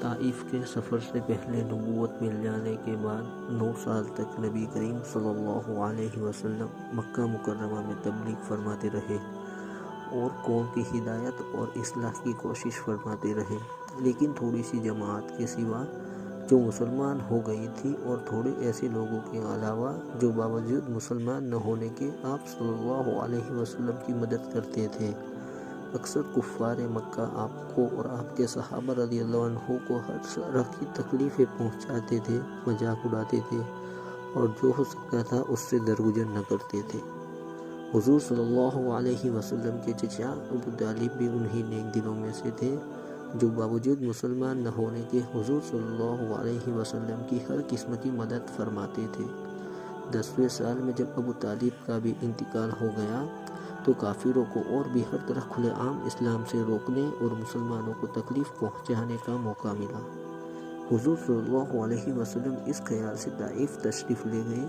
طائف کے سفر سے پہلے نبوت مل جانے کے بعد 9 سال تک نبی کریم صلی اللہ علیہ وسلم مکہ مکرمہ میں تبلیغ فرماتے رہے اور قوم کی ہدایت اور اصلاح کی کوشش فرماتے رہے، لیکن تھوڑی سی جماعت کے سوا جو مسلمان ہو گئی تھی اور تھوڑے ایسے لوگوں کے علاوہ جو باوجود مسلمان نہ ہونے کے آپ صلی اللہ علیہ وسلم کی مدد کرتے تھے، اکثر کفار مکہ آپ کو اور آپ کے صحابہ رضی اللہ عنہ کو ہر طرح کی تکلیفیں پہنچاتے تھے، مذاق اڑاتے تھے اور جو ہو سکتا تھا اس سے درگزر نہ کرتے تھے۔ حضور صلی اللہ علیہ وسلم کے چچا ابو طالب بھی انہی نیک دلوں میں سے تھے جو باوجود مسلمان نہ ہونے کے حضور صلی اللہ علیہ وسلم کی ہر قسم کی مدد فرماتے تھے۔ 10ویں سال میں جب ابو طالب کا بھی انتقال ہو گیا تو کافروں کو اور بھی ہر طرح کھلے عام اسلام سے روکنے اور مسلمانوں کو تکلیف پہنچانے کا موقع ملا۔ حضور صلی اللہ علیہ وسلم اس خیال سے طائف تشریف لے گئے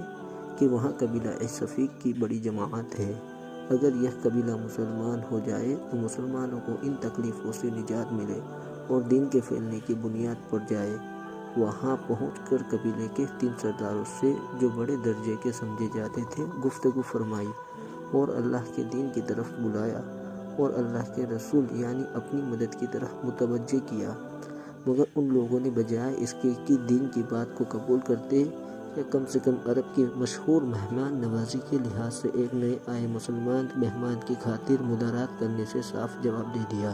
کہ وہاں قبیلہ صفیق کی بڑی جماعت ہے، اگر یہ قبیلہ مسلمان ہو جائے تو مسلمانوں کو ان تکلیفوں سے نجات ملے اور دین کے پھیلنے کی بنیاد پڑ جائے۔ وہاں پہنچ کر قبیلے کے 3 سرداروں سے جو بڑے درجے کے سمجھے جاتے تھے گفتگو فرمائی اور اللہ کے دین کی طرف بلایا اور اللہ کے رسول یعنی اپنی مدد کی طرف متوجہ کیا، مگر ان لوگوں نے بجائے اس کے کہ دین کی بات کو قبول کرتے یا کم سے کم عرب کی مشہور مہمان نوازی کے لحاظ سے ایک نئے آئے مسلمان مہمان کی خاطر مدارات کرنے سے صاف جواب دے دیا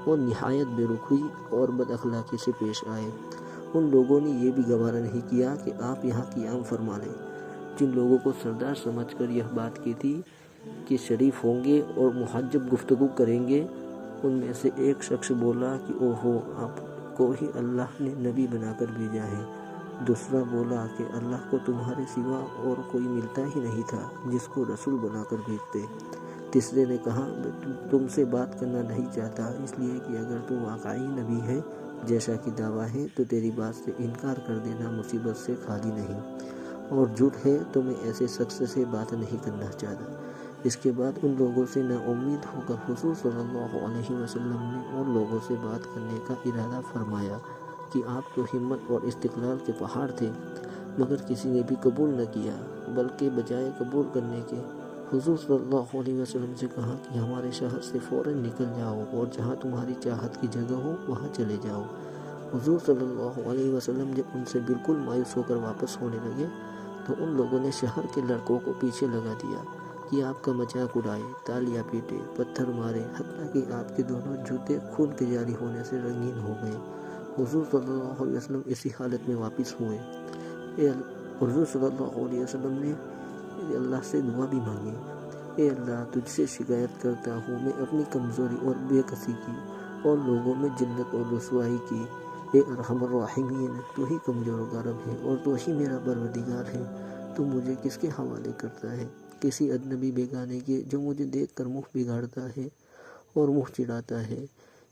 اور نہایت بے رخی اور بد اخلاقی سے پیش آئے۔ ان لوگوں نے یہ بھی گوارا نہیں کیا کہ آپ یہاں قیام فرما لیں۔ جن لوگوں کو سردار سمجھ کر یہ بات کی تھی کہ شریف ہوں گے اور محجب گفتگو کریں گے، ان میں سے ایک شخص بولا کہ اوہو، آپ کو ہی اللہ نے نبی بنا کر بھیجا ہے۔ دوسرا بولا کہ اللہ کو تمہارے سوا اور کوئی ملتا ہی نہیں تھا جس کو رسول بنا کر بھیجتے۔ تیسرے نے کہا میں تم سے بات کرنا نہیں چاہتا اس لیے کہ اگر تو واقعی نبی ہے جیسا کہ دعویٰ ہے تو تیری بات سے انکار کر دینا مصیبت سے خالی نہیں، اور جھوٹ ہے تو میں ایسے شخص سے بات نہیں کرنا چاہتا۔ اس کے بعد ان لوگوں سے نا امید ہو کر حضور صلی اللہ علیہ وسلم نے اور لوگوں سے بات کرنے کا ارادہ فرمایا کہ آپ تو ہمت اور استقلال کے پہاڑ تھے، مگر کسی نے بھی قبول نہ کیا، بلکہ بجائے قبول کرنے کے حضور صلی اللہ علیہ وسلم سے کہا کہ ہمارے شہر سے فوراً نکل جاؤ اور جہاں تمہاری چاہت کی جگہ ہو وہاں چلے جاؤ۔ حضور صلی اللہ علیہ وسلم جب ان سے بالکل مایوس ہو کر واپس ہونے لگے تو ان لوگوں نے شہر کے لڑکوں کو پیچھے لگا دیا کہ آپ کا مذاق اڑائے، تالیاں پیٹے، پتھر مارے، حتیٰ کہ آپ کے دونوں جوتے خون کے جاری ہونے سے رنگین ہو گئے۔ حضور صلی اللہ علیہ وسلم اسی حالت میں واپس ہوئے۔ حضور صلی اللہ علیہ وسلم نے اللہ سے دعا بھی مانگی، اے اللہ تجھ سے شکایت کرتا ہوں میں اپنی کمزوری اور بے کسی کی اور لوگوں میں ذلت اور رسوائی کی۔ اے ارحم الراحمین، تو ہی کمزور کا رب ہے اور تو ہی میرا پروردگار ہے، تو مجھے کس کے حوالے کرتا ہے؟ کسی اجنبی بیگانے کے جو مجھے دیکھ کر منہ بگاڑتا ہے اور منہ چڑھاتا ہے،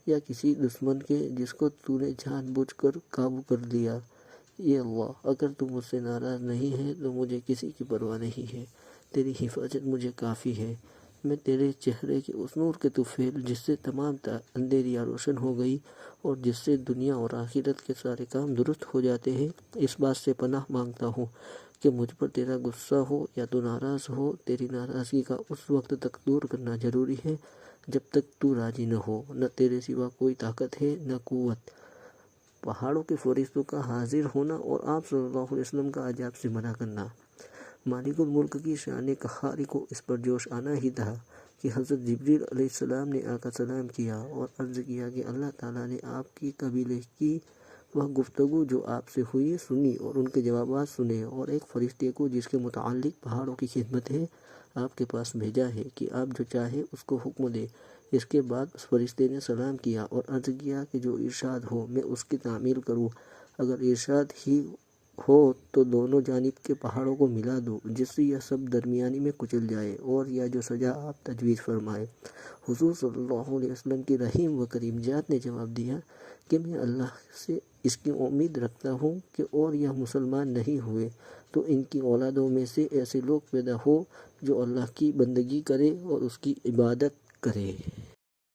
یا کسی دشمن کے جس کو تو نے جان بوجھ کر قابو کر لیا؟ اے اللہ، اگر تو مجھ سے ناراض نہیں ہے تو مجھے کسی کی پرواہ نہیں ہے، تیری حفاظت مجھے کافی ہے۔ میں تیرے چہرے کے اس نور کے طفیل جس سے تمام اندھیریاں روشن ہو گئی اور جس سے دنیا اور آخرت کے سارے کام درست ہو جاتے ہیں، اس بات سے پناہ مانگتا ہوں کہ مجھ پر تیرا غصہ ہو یا تو ناراض ہو۔ تیری ناراضگی کا اس وقت تک دور کرنا ضروری ہے جب تک تو راضی نہ ہو، نہ تیرے سوا کوئی طاقت ہے نہ قوت۔ پہاڑوں کے فرشتوں کا حاضر ہونا اور آپ صلی اللہ علیہ وسلم کا عذاب سے منع کرنا۔ مالک الملک کی شان قہاری کو اس پر جوش آنا ہی تھا کہ حضرت جبریل علیہ السلام نے آ کر سلام کیا اور عرض کیا کہ اللہ تعالیٰ نے آپ کی قبیلے کی وہ گفتگو جو آپ سے ہوئی سنی اور ان کے جوابات سنے، اور ایک فرشتے کو جس کے متعلق پہاڑوں کی خدمت ہے آپ کے پاس بھیجا ہے کہ آپ جو چاہے اس کو حکم دے۔ اس کے بعد اس فرشتے نے سلام کیا اور عرض کیا کہ جو ارشاد ہو میں اس کی تعمیل کروں، اگر ارشاد ہی ہو تو دونوں جانب کے پہاڑوں کو ملا دو جس سے یہ سب درمیانی میں کچل جائے، اور یا جو سزا آپ تجویز فرمائے۔ حضور صلی اللہ علیہ وسلم کی رحیم و کریم ذات نے جواب دیا کہ میں اللہ سے اس کی امید رکھتا ہوں کہ اور یہ مسلمان نہیں ہوئے تو ان کی اولادوں میں سے ایسے لوگ پیدا ہو جو اللہ کی بندگی کرے اور اس کی عبادت کرے۔